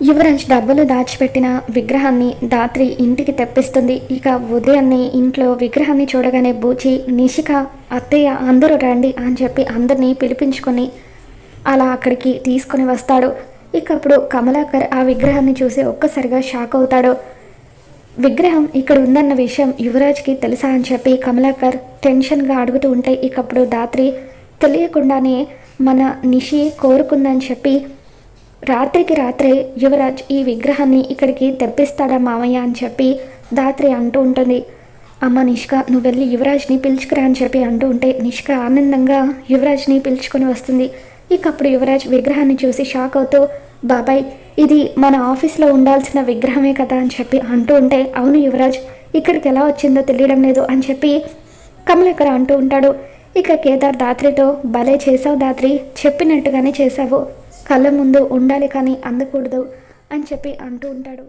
యువరాజ్ డబ్బులు దాచిపెట్టిన విగ్రహాన్ని దాత్రి ఇంటికి తెప్పిస్తుంది. ఇక ఉదయాన్నే ఇంట్లో విగ్రహాన్ని చూడగానే బూచి, నిషిక, అత్తయ్య అందరూ రండి అని చెప్పి అందరినీ పిలిపించుకొని అలా అక్కడికి తీసుకొని వస్తాడు. ఇక అప్పుడు కమలాకర్ ఆ విగ్రహాన్ని చూసి ఒక్కసారిగా షాక్ అవుతాడు. విగ్రహం ఇక్కడ ఉందన్న విషయం యువరాజ్కి తెలుసా అని చెప్పి కమలాకర్ టెన్షన్గా అడుగుతూ ఉంటే ఇకప్పుడు దాత్రి తెలియకుండానే మన నిషి కోరుకుందని చెప్పి రాత్రికి రాత్రే యువరాజ్ ఈ విగ్రహాన్ని ఇక్కడికి తెప్పిస్తాడా మామయ్య అని చెప్పి దాత్రి అంటూ ఉంటుంది. అమ్మ నిష్క, నువ్వు వెళ్ళి యువరాజ్ని పిలుచుకురా అని చెప్పి అంటూ ఉంటే నిష్క ఆనందంగా యువరాజ్ని పిలుచుకొని వస్తుంది. ఇకప్పుడు యువరాజ్ విగ్రహాన్ని చూసి షాక్ అవుతూ, బాబాయ్ ఇది మన ఆఫీస్లో ఉండాల్సిన విగ్రహమే కదా అని చెప్పి అంటూ ఉంటే, అవును యువరాజ్, ఇక్కడికి ఎలా వచ్చిందో తెలియడం లేదు అని చెప్పి కమలాకర్ అంటూ ఉంటాడు. ఇక కేదార్ దాత్రితో, భలే చేసావు దాత్రి, చెప్పినట్టుగానే చేసావు, కళ్ళ ముందు ఉండాలి కానీ అందకూడదు అని చెప్పి అంటూ ఉంటాడు.